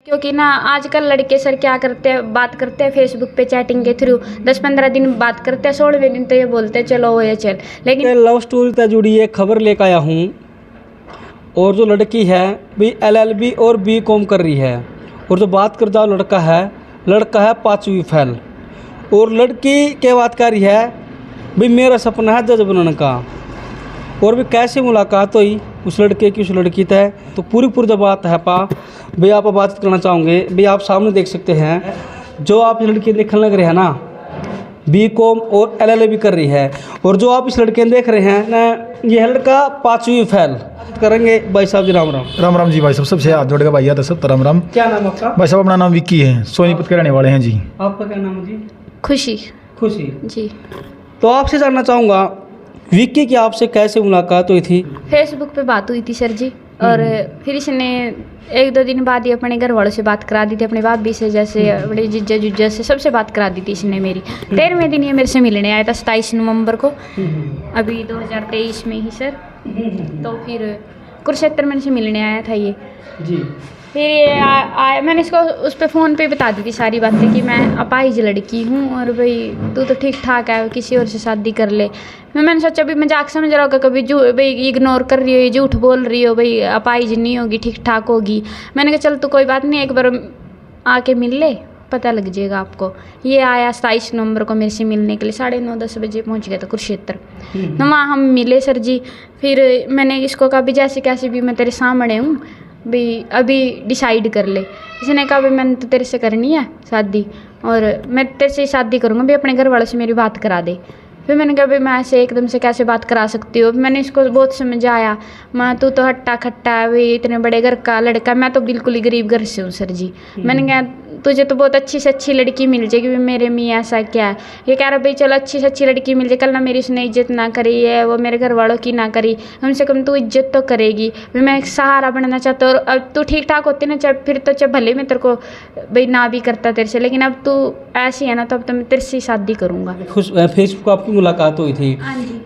क्योंकि ना आजकल लड़के सर क्या करते हैं, बात करते हैं फेसबुक पे चैटिंग के थ्रू, 10-15 दिन बात करते हैं, 16वें दिन तो ये बोलते हैं चलो वो ये चल। लेकिन लव स्टोरी से जुड़ी एक खबर लेकर आया हूँ। और जो लड़की है भी LLB और B.Com कर रही है, और जो बात कर जाओ लड़का है 5वीं फेल। और लड़की क्या बात कर रही है भी मेरा सपना है जज बनने का। और भी कैसे मुलाकात हुई उस लड़के की उस लड़की तय, तो पूरी जब बात है भाई आप बात करना चाहूँगे। भाई आप सामने देख सकते हैं जो आप इस लड़की देखने लग रहे हैं ना, B.Com और LLB कर रही है। और जो आप इस लड़के देख रहे हैं ना, ये लड़का 5वीं फेल करेंगे। भाई साहब जी राम राम। राम राम जी भाई साहब, सबसे हाथ जोड़ के भाई आता सब राम राम। क्या नाम आपका? भाई साहब अपना नाम विक्की है, सोनीपत के रहने वाले हैं जी। आपका क्या नाम है जी? खुशी खुशी जी। तो आपसे जानना चाहूँगा विक्की की आपसे कैसे मुलाकात हुई थी? फेसबुक पे बात हुई थी सर जी, और फिर इसने 1-2 दिन बाद ही अपने घर वालों से बात करा दी थी, अपने भाभी से, जैसे अपने जीजा जुज्जा से, सबसे बात करा दी थी इसने मेरी। 13वें दिन ये मेरे से मिलने आया था 27 नवंबर को, अभी 2023 में ही सर। तो फिर कुरुक्षेत्र में से मिलने आया था ये जी। फिर ये आया, मैंने इसको उस पर फ़ोन पे बता दी थी सारी बातें कि मैं अपाहिज लड़की हूँ और भाई तू तो ठीक ठाक है, किसी और से शादी कर ले। मैंने सोचा भाई मजाक समझ रहा होगा, कभी भाई इग्नोर कर रही हो, ये झूठ बोल रही हो, भाई अपाहिज नहीं होगी, ठीक ठाक होगी। मैंने कहा चल तो कोई बात नहीं, एक बार आके मिल ले, पता लग जाएगा आपको। ये आया 27 नवंबर को मेरे से मिलने के लिए, 9:30-10 बजे पहुंच गया था कुरुक्षेत्र। तो वहाँ हम मिले सर जी। फिर मैंने इसको कहा भी जैसे कैसे भी मैं तेरे सामने हूँ, भी अभी डिसाइड कर ले। इसने कहा भाई मैंने तो तेरे से करनी है शादी, और मैं तेरे से शादी करूँगा, भी अपने घर वालों से मेरी बात करा दे। फिर मैंने कहा भाई मैं ऐसे एकदम से कैसे बात करा सकती हूँ। मैंने इसको बहुत समझाया, मैं तू तो हट्टा खट्टा है, भाई इतने बड़े घर का लड़का, मैं तो बिल्कुल ही गरीब घर से हूँ सर जी। मैंने कहा तुझे तो बहुत अच्छी से अच्छी लड़की मिल जाएगी, मेरे में ऐसा क्या है। ये कह रहा भाई चलो अच्छी से अच्छी लड़की मिल जाए, कल ना मेरी उसने इज्जत ना करी है, वो मेरे घर वालों की ना करी, कम से कम तू इज्जत तो करेगी। भाई मैं एक सहारा बनना चाहता हूँ, और अब तू ठीक ठाक होती ना, चाहे फिर तो चाहे भले मैं तेरे को भाई ना भी करता तेरे से, लेकिन अब तू ऐसी है ना, तो अब तो मैं तेरे से शादी करूँगा। फेसबुक पर आपकी मुलाकात हुई थी,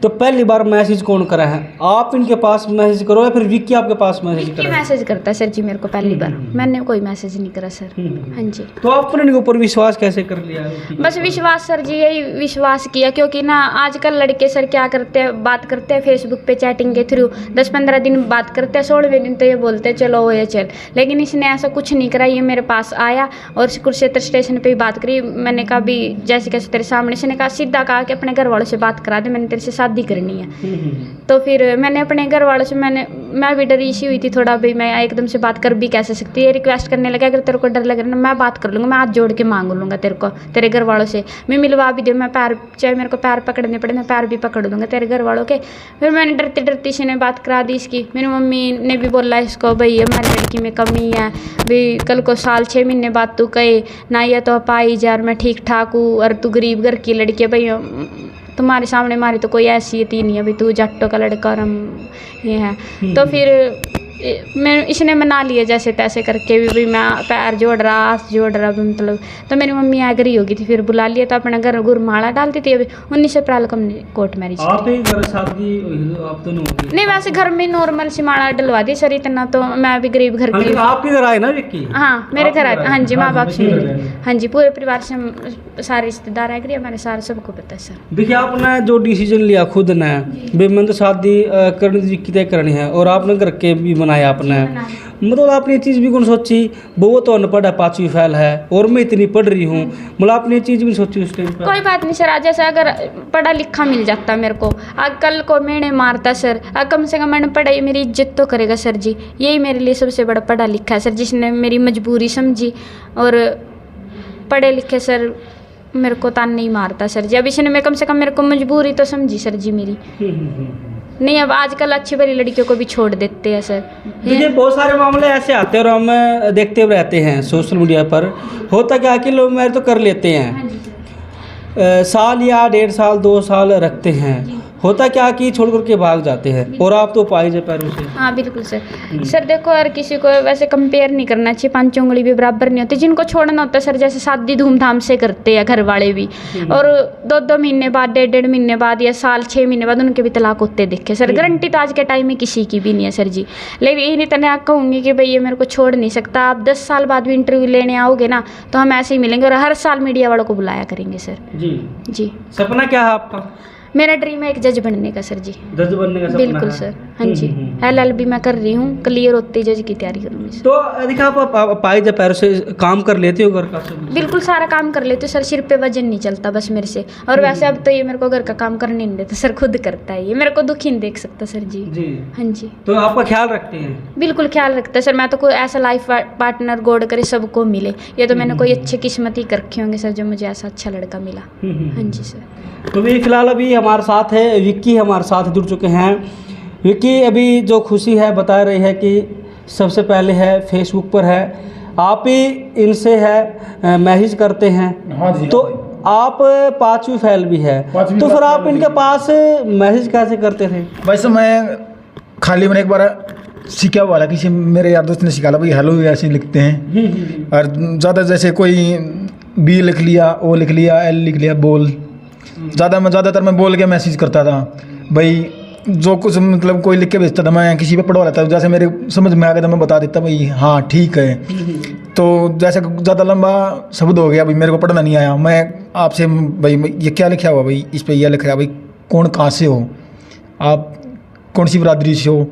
तो पहली बार मैसेज कौन करा है? आप इनके पास मैसेज करो या फिर विक्की आपके पास मैसेज करा? मैसेज करता है सर जी मेरे को पहली बार, मैंने कोई मैसेज नहीं करा सर। हाँ जी। तो आपने इनके ऊपर विश्वास कैसे कर लिया? बस विश्वास सर जी, यही विश्वास किया, क्योंकि ना आजकल लड़के सर क्या करते हैं, बात करते हैं फेसबुक पे चैटिंग के थ्रू, 10-15 दिन बात करते हैं, 16वें दिन तो ये बोलते हैं चलो वो ये चल। लेकिन इसने ऐसा कुछ नहीं करा, ये मेरे पास आया और कुरुक्षेत्र स्टेशन पे ही बात करी। मैंने कहा भी जैसे कैसे तेरे सामने, इसने कहा सीधा कहा कि अपने घर वालों से बात करा दे, मैंने तेरे से शादी करनी है। तो फिर मैंने अपने घर वालों से, मैं भी डरी सी हुई थी थोड़ा, भाई मैं एकदम से बात कर भी कैसे सकती है। रिक्वेस्ट करने लगा, अगर तेरे को डर लग रहा है ना, मैं बात कर लूँगा, मैं हाथ जोड़ के मांग लूँगा तेरे को, तेरे घर वालों से मैं मिलवा भी दूँ, मैं पैर, चाहे मेरे को पैर पकड़ने पड़े मैं पैर भी पकड़ दूँगा तेरे घर वालों के। फिर मैंने डरती डरती इसने बात करा दी इसकी। मेरी मम्मी ने भी बोला इसको भाई हमारी लड़की में कमी है, भाई कल को साल 6 महीने बाद तू कहे ना ये तो पाई यार मैं ठीक ठाक हूँ और तू गरीब घर की लड़की है, भाई तुम्हारे सामने हमारी तो कोई हैसियत ही नहीं है, भाई तू जट्टों का लड़का और हम ये है। तो फिर मैं इसने मना लिया जैसे तैसे करके भी, भाई मैं पैर जोड़ रहा, हाथ जोड़ रहा मतलब। तो मेरी मम्मी एग्री होगी थी, फिर बुला लिया, तो अपना घर गुरमाला डालती थी। अभी 19 अप्रैल को हमने कोर्ट मैरिज आप ही घर शादी आप दोनों हो गई? नहीं, वैसे घर में नॉर्मल सी माला डलवा दी सर, इतना तो मैं भी गरीब घर की। आप इधर आए ना विक्की? हाँ मेरे घर आए, हाँ जी, माँ बाप से मिले, हाँ जी, पूरे परिवार से सारे रिश्तेदार एग्री, हमारे सारे सबको पता है सर। देखिए आपने जो डिसीजन लिया खुद ने, बेमन तो शादी करने की तय करनी है, और आपने घर के भी बनाया आपने, मतलब आपने ये चीज़ भी कौन सोची, वो तो अनपढ़ है, 5वीं फेल है और मैं इतनी पढ़ रही हूँ, मतलब आपने ये चीज़ भी सोची उस टाइम पर? कोई बात नहीं सर, आज जैसे अगर पढ़ा लिखा मिल जाता मेरे को, आज कल को मैंने मारता सर, कम से कम मैंने पढ़ाई मेरी इज्जत तो करेगा सर जी। यही मेरे लिए सबसे बड़ा पढ़ा लिखा है सर, जिसने मेरी मजबूरी समझी और पढ़े लिखे सर मेरे को तान नहीं मारता सर जी। अब इसने मैं कम से कम मेरे को मजबूरी तो समझी सर जी मेरी। नहीं अब आजकल अच्छी भली लड़कियों को भी छोड़ देते हैं सर। देखिए बहुत सारे मामले ऐसे आते हैं और हम देखते हुए रहते हैं सोशल मीडिया पर। होता क्या कि लोग मैरिज तो कर लेते हैं, साल या 1.5 साल 2 साल रखते हैं, होता क्या कि छोड़ करके भाग जाते हैं और आप तो पाइज है पैरों से। हाँ बिल्कुल सर। सर देखो, हर किसी को वैसे कंपेयर नहीं करना चाहिए, 5 उंगली भी बराबर नहीं होती। जिनको छोड़ना होता है सर, जैसे शादी धूमधाम से करते हैं घर वाले भी, और 2-2 महीने बाद, 1.5 महीने बाद या साल 6 महीने बाद उनके भी तलाक होते दिखे सर। गारंटी तो आज के टाइम में किसी की भी नहीं है सर जी। लेकिन यही इतना कहूँगी कि भाई ये मेरे को छोड़ नहीं सकता। आप 10 साल बाद भी इंटरव्यू लेने आओगे ना तो हम ऐसे ही मिलेंगे, और हर साल मीडिया वालों को बुलाया करेंगे सर। जी। सपना क्या है आपका? मेरा ड्रीम है एक जज बनने का सर जी। जज बनने का सपना बिल्कुल है? सर, हाँ जी। LLB मैं कर रही हूँ, क्लियर होते ही जज की तैयारी करूँगी सर। तो देखा आप पाइज है पैरों से काम कर लेते हो घर का सब? बिल्कुल सारा काम कर लेते हो सर, सिर पे वजन नहीं चलता बस मेरे से। और वैसे अब तो ये मेरे को घर का काम करने नहीं देता सर, खुद करता है ये, मेरे को दुखी नहीं देख सकता सर जी। हाँ जी। तो आपका ख्याल रखते हैं? बिल्कुल ख्याल रखता है सर। मैं तो कोई ऐसा लाइफ पार्टनर गॉड करे सबको मिले, ये तो मैंने कोई अच्छी किस्मत ही कर रखे होंगे सर जो मुझे ऐसा अच्छा लड़का मिला। हाँ जी सर। तो भी फिलहाल अभी हमारे साथ है विक्की, हमारे साथ जुड़ चुके हैं। विक्की अभी जो खुशी है बता रही है कि सबसे पहले है फेसबुक पर है, आप ही इनसे है मैसेज करते हैं। हाँ जी। तो आप 5वीं फेल भी है, तो फिर आप इनके पास मैसेज कैसे करते थे? वैसे मैं खाली मैंने एक बार सीखा हुआ था, किसी मेरे यार दोस्त ने सिखाया भाई हेलो ऐसे लिखते हैं, और ज़्यादा जैसे कोई बी लिख लिया, ओ लिख लिया, एल लिख लिया, बोल, ज़्यादातर मैं बोल के मैसेज करता था भाई। जो कुछ मतलब कोई लिख के भेजता था मैं किसी पे पढ़वा लेता था, जैसे मेरे समझ में आ गया था मैं बता देता भाई हाँ ठीक है। तो जैसे ज़्यादा लंबा शब्द हो गया भाई मेरे को पढ़ना नहीं आया, मैं आपसे भाई ये क्या लिखा हुआ भाई, इस पर यह लिख रहा भाई, कौन कहाँ से हो आप, कौन सी बरादरी से हो,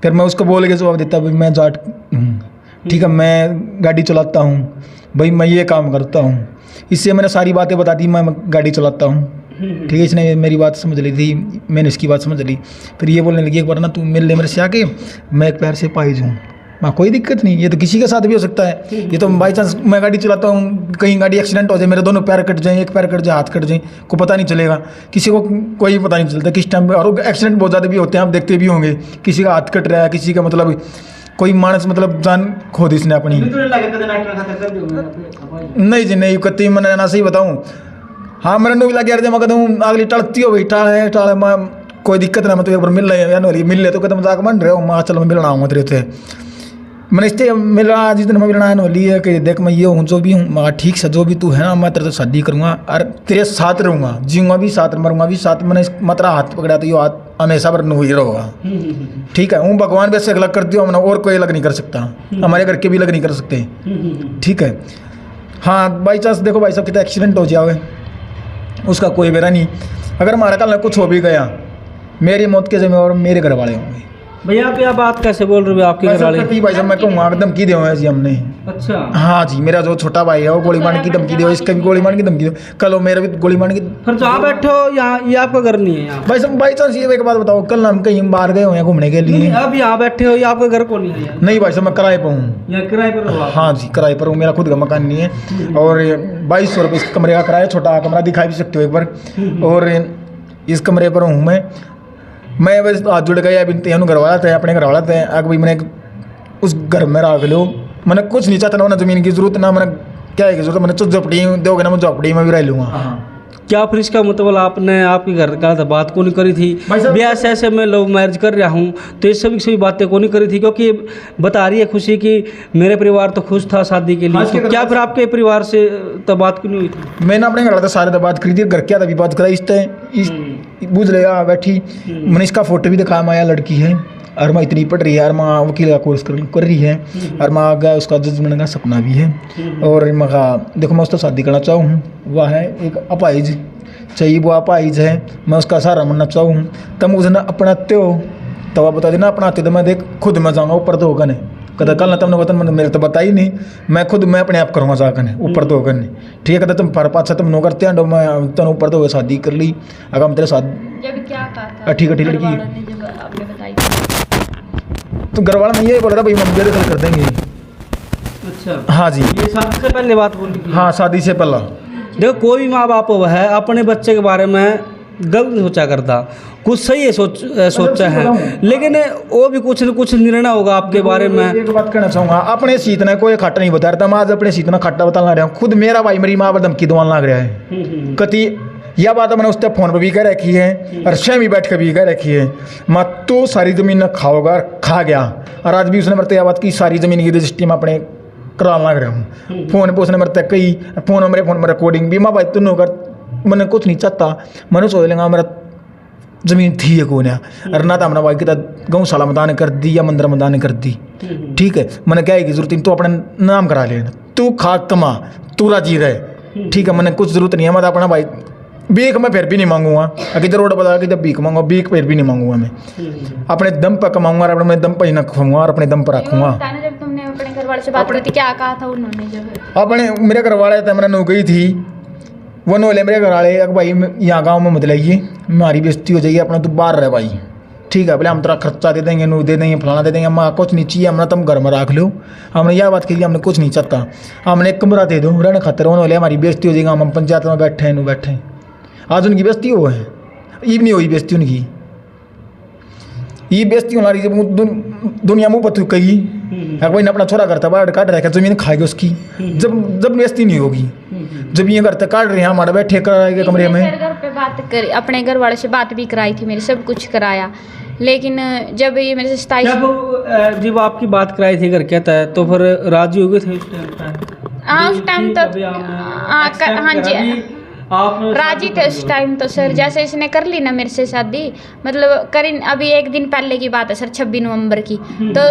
फिर मैं उसको बोल के जवाब देता भाई मैं जाट हूँ, ठीक है, मैं गाड़ी चलाता हूँ भाई, मैं ये काम करता हूँ। इससे मैंने सारी बातें बता दी, मैं गाड़ी चलाता हूँ, ठीक है। इसने मेरी बात समझ ली थी, मैंने इसकी बात समझ ली। फिर ये बोलने लगी एक बार ना तू मिल ले मेरे से आके, मैं एक पैर से पाइज हूँ। मैं कोई दिक्कत नहीं, ये तो किसी के साथ भी हो सकता है। ये तो बाई चांस मैं गाड़ी चलाता हूँ, कहीं गाड़ी एक्सीडेंट हो जाए, मेरे दोनों पैर कट जाए, एक पैर कट जाए, हाथ कट जाए, को पता नहीं चलेगा, किसी को कोई पता नहीं चलता किस टाइम। और एक्सीडेंट बहुत ज़्यादा भी होते हैं, आप देखते भी होंगे, किसी का हाथ कट रहा है, किसी का मतलब कोई मानस मतलब जान खो दी इसने अपनी। नहीं जी नहीं, कत्ती मैंने ना सही बताऊँ, हाँ मेरे नो भी लग गया मैं कहता हूँ अगली टलती हो भाई, टाल मैं कोई दिक्कत ना, मैं तो एक बार मिल रहे मिल ले तो कहते मजाक बन रहे हो, मैं चलो मैं मिलना आऊँगा तेरे थे। मैंने इससे मिलना जिस दिन मैं मिलना है नोली है कि देख मैं ये हूँ जो भी हूँ, मैं ठीक से जो भी तू है ना मैं तेरे से शादी करूँगा और तेरे साथ रहूँगा, जीऊँगा भी साथ, मरूँगा भी साथ। मैंने मतलब हाथ पकड़ा तो ये हाथ हमेशा पर नहीं रहोगा, ठीक है। हूँ भगवान वैसे अलग करती हूँ, और कोई अलग नहीं कर सकता, हमारे घर के भी अलग नहीं कर सकते, ठीक है। हाँ बाई चांस देखो भाई साहब कितना एक्सीडेंट हो जाए उसका कोई बेरा नहीं, अगर हमारा कल कुछ हो भी गया मेरी मौत के जिम्मेवार मेरे घर वाले होंगे। भैया आप यह बात कैसे बोल रहे हो? आपके घर वाले भाई साहब मैं कहूँगा धमकी दे जी हमने। अच्छा हाँ जी, मेरा जो छोटा भाई है वो गोली मारने की धमकी दो, इसका भी गोली मारने की धमकी दो, कल वो मेरा भी गोली मारने की। फिर जहाँ बैठे हो यहाँ, ये आपका घर नहीं है यहाँ? भाई साहब बाई चांस ये एक बात बताओ, कल हम कहीं बाहर गए हुए हैं घूमने के लिए, अब यहाँ बैठे हो, ये आपका घर कौन नहीं है? नहीं भाई साहब मैं किराए पर हूँ। यहाँ किराए पर हो आप? हाँ जी किराए पर हूँ, मेरा खुद का मकान नहीं है। और 2200 रुपये इस कमरे का किराया, छोटा कमरा दिखा भी सकते हो एक बार। और इस कमरे पर हूँ मैं बस हाथ जुड़ गया, अभी तेन घर वाला थे अपने घर वाला थे आगे भाई मैंने उस घर में रख लो, मैंने कुछ नहीं चाहता ना, मैंने ज़मीन की जरूरत ना, मैंने क्या है की जरूरत, मैंने तो झोपड़ी दोगे ना मैं झोपड़ी में भी रह लूँगा। क्या फिर इसका मतलब आपने आपके घर का तो बात को नहीं करी थी, ब्याह से ऐसे मैं लव मैरिज कर रहा हूँ तो ये सभी बातें को नहीं करी थी? क्योंकि बता रही है खुशी कि मेरे परिवार तो खुश था शादी के लिए, तो क्या फिर आपके परिवार से तो बात क्यों नहीं हुई थी? मैंने अपने घर वाले सारे तो बात करी थी, घर क्या था भी बात करा, इस बुझ लेगा बैठी, मैंने इसका फोटो भी दिखाया, माया लड़की है और माँ इतनी पढ़ रही है, और माँ वकील का कोर्स कर रही है, और माँ आगे उसका जजमेंट का सपना भी है। और मैं कहा देखो मैं उससे शादी करना चाहूँ, वह है एक अपाइज चाहिए, वो अपाइज है, मैं उसका सहारा बनना चाहूँ, तब मुझे ना अपनाते हो तो आप बता देना, अपनाते तो मैं देख खुद मैं जाऊँगा ऊपर तो होगा नहीं, कहता कल ना तुमने बता मैंने मेरे तो बता ही नहीं, मैं खुद मैं अपने आप करूँगा जाकर ऊपर तो होगा नहीं, ठीक है। कहता तुम पर पाँच तुम नो करते हैं, मैं तुम ऊपर तो हो शादी कर ली, अगर हम तेरे साथ ठीक लड़की तो घर वाला मैं यही बोल रहा भाई मम्मी मेरे कर देंगे। अच्छा हाँ जी, ये शादी से पहले बात बोली थी? हाँ शादी से पहला। देखो कोई भी माँ बाप है अपने बच्चे के बारे में गलत सोचा करता, कुछ सही है सोचा है, लेकिन वो भी कुछ न कुछ निर्णय होगा आपके बारे में। एक बात कहना चाहूँगा, अपने सीत ने कोई खट्टा नहीं बता रहा था, मैं आज अपने सीत ने खट्टा बताना रहा हूँ, खुद मेरा भाई मेरी माँ पर धमकी दवान लग रहा है, कति यह बात मैंने उससे फ़ोन पर भी कह रखी है और स्वयं भी बैठ कर भी कह रखी है। मैं तो सारी ज़मीन न खाओगा, खा गया। और आज भी उसने मरते यह बात की सारी ज़मीन की रजिस्ट्री में अपने करा लग रहा हूँ। फ़ोन पर उसने मरते कई फ़ोन मेरे फ़ोन में रिकॉर्डिंग भी मैं भाई तुम कर मैंने कुछ नहीं चाहता। मैंने सोच लेंगा मेरा ज़मीन थी है कौन है और ना तो हमारा भाई कितना गौशाला में दान कर दी या मंदिर में दान कर दी। ठीक है, मैंने क्या है की जरूरत नहीं, तो अपने नाम करा लेना, तू खा कमा, तू राजी रहे। ठीक है, मैंने कुछ ज़रूरत नहीं है। मैं अपना भाई भीख मैं फिर भी नहीं मांगूंगा। अगर रोड बता के जब भीख मांगूंगा, भीख फिर भी नहीं मांगूंगा। मैं अपने दम पर कमाऊंगा और अपने दम पर ही न खाऊंगा और अपने दम पर रखूंगा। जब तुमने अपने घर वाले से बात की थी क्या कहा था उन्होंने? जब अपने मेरे घर वाले थे, मैंने नौकरी थी, वो नोले मेरे घर वाले भाई यहाँ गाँव में मत लाइए, हमारी बेइज्जती हो जाएगी, अपना तो बाहर रहे भाई। ठीक है, बोले हम तेरा खर्चा दे देंगे, नू दे देंगे, फलाना दे देंगे, हम कुछ नहीं चाहिए, हमने तुम घर में रख लो। हमने यह बात की हमने कुछ नहीं चाहता, हमने एक कमरा दे दो रहने खातिर। उन्होंने हमारी बेइज्जती हो जाएगी, हम पंचायत में बैठे हैं, नू बैठे हैं। आज उनकी बेइज्जती हो है, ईब नहीं हुई बेइज्जती उनकी, ये बेइज्जती होना रही दुनिया मुँह पर कही कोई अपना छोरा करता बाहर काट रखा जमीन खाएगी उसकी। जब बेइज्जती नहीं होगी, जब ये करते काट रहे हैं हमारे बैठे कराएंगे कमरे में। घर पे बात करी, अपने घर वाले से बात भी कराई थी मेरी, सब कुछ कराया, लेकिन जब ये मेरे से 27 जब आपकी बात कराई थी घर कहता है तो फिर राजी हो गए थे उस टाइम पर? हाँ उस टाइम तो हाँ जी आप राजी थे उस टाइम तो सर। जैसे इसने कर ली ना मेरे से शादी, मतलब करी अभी एक दिन पहले की बात है सर, 26 नवंबर की। तो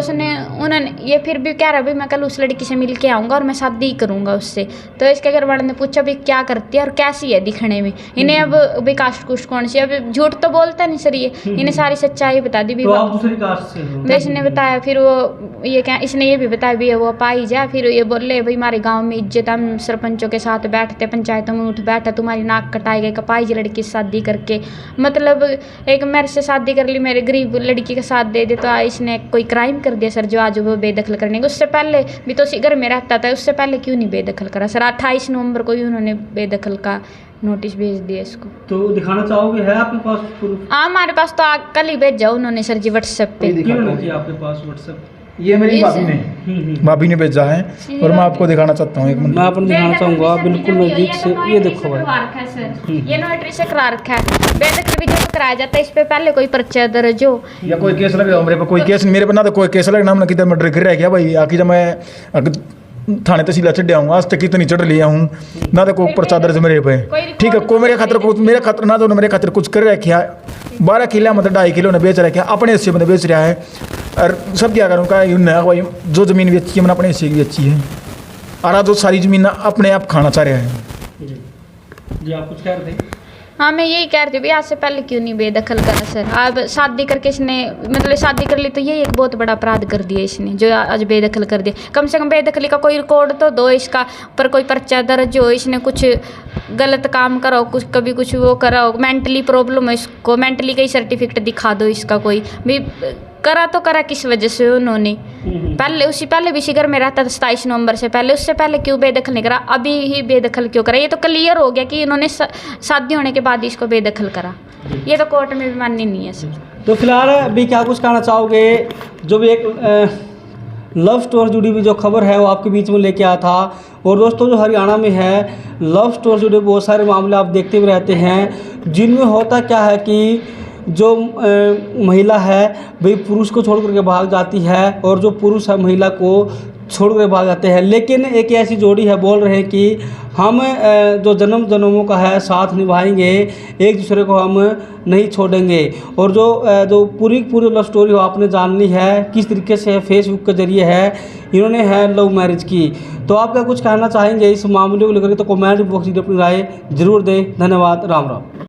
उन्होंने ये फिर भी कह रहा भाई मैं कल उस लड़की से मिल के आऊँगा और मैं शादी करूँगा उससे। तो इसके घर वाले ने पूछा भाई क्या करती है और कैसी है दिखने में, इन्हें अब भाई कास्ट कुस्ट कौन सी, अब झूठ तो बोलता नहीं सर, ये इन्हें सारी सच्चाई बता दी। तो आप दूसरी कास्ट से हो? इसने बताया, फिर वो ये क्या इसने ये भी बताया भी वो पाई जा। फिर ये बोले भाई हमारे गाँव में इज्जत, हम सरपंचों के साथ बैठते, पंचायतों में उठ बैठा, तुम्हारी नाक कटाई गई, कपाई जी लड़की से शादी करके, मतलब एक मेरे से शादी कर ली, मेरे गरीब लड़की का साथ दे दे, तो इसने कोई क्राइम कर दिया सर जो आज वो बेदखल करने का। उससे पहले भी तो घर में रहता था, उससे पहले क्यों नहीं बेदखल करा सर? 28 नवंबर को ही उन्होंने बेदखल का नोटिस भेज दिया इसको। तो दिखाना चाहोगे, है आपके पास प्रूफ? हाँ हमारे पास तो कल ही भेजा उन्होंने सर जी व्हाट्सएप पे। क्यों नहीं किया आपके पास व्हाट्सएप? ये मेरी भाभी ने भेजा है और मैं आपको दिखाना चाहता हूँ। एक मिनट मैं आपको दिखाना चाहूँगा बिल्कुल नज़दीक से, ये देखो भाई, ये नोटरी से करा रखा है, बेदखल भी जब कराया जाता है इस पे पहले कोई पर्चा दर्ज हो या कोई केस लग रहा मेरे पे, कोई केस मेरे पे ना तो कोई केस लगना, हमने कितना मर्डर कर रहा है क्या भाई? आखिर जब मैं थाने तहसील चढ़ आऊँगा, आज तक कितनी चढ़ लिया हूँ, ना तो कोई पर्चा दर्ज मेरे पे। ठीक है, कोई मेरे खातर ना तो मेरे खातिर कुछ कर रखा, 12 किलो मतलब 2.5 किलो ने बेच रखा, अपने हिस्से में बेच रहा है। और सब क्या करूँ का भाई, जो ज़मीन बेची है मैंने अपने हिस्से की बेची है, और जो सारी ज़मीन अपने आप खाना चाह रहा है। जी आप कुछ कह रहे थे? हाँ मैं यही कह रही थी भैया, आज से पहले क्यों नहीं बेदखल करा सर? अब शादी करके इसने मतलब शादी कर ली तो ये एक बहुत बड़ा अपराध कर दिया इसने, जो आज बेदखल कर दिया। कम से कम बेदखली का कोई रिकॉर्ड तो दो इसका, पर कोई पर्चा दर्ज हो, इसने कुछ गलत काम करा हो, कुछ कभी कुछ वो करा हो, मेंटली प्रॉब्लम हो इसको, मेंटली का ही सर्टिफिकेट दिखा दो इसका कोई भी। करा तो करा किस वजह से उन्होंने? पहले भी इसी घर में रहता था 27 नवंबर से पहले, उससे पहले क्यों बेदखल नहीं करा? अभी ही बेदखल क्यों करा? ये तो क्लियर हो गया कि इन्होंने शादी होने के बाद इसको बेदखल करा, ये तो कोर्ट में भी माननी नहीं है सर। तो फिलहाल अभी क्या कुछ कहना चाहोगे? जो भी एक लव स्टोरी जुड़ी हुई जो खबर है वो आपके बीच में लेके आया था। और दोस्तों जो हरियाणा में है लव स्टोरी जुड़े बहुत सारे मामले आप देखते हुए रहते हैं, जिनमें होता क्या है कि जो महिला है वही पुरुष को छोड़ करके भाग जाती है और जो पुरुष है महिला को छोड़ कर भाग जाते हैं। लेकिन एक ऐसी जोड़ी है, बोल रहे हैं कि हम जो जन्म जन्मों का है साथ निभाएंगे, एक दूसरे को हम नहीं छोड़ेंगे। और जो पूरी लव स्टोरी हो आपने जान ली है, किस तरीके से फेसबुक के जरिए है इन्होंने है लव मैरिज की। तो आप क्या कुछ कहना चाहेंगे इस मामले को लेकर? तो कमेंट बॉक्स में अपनी राय जरूर दें। धन्यवाद, राम राम।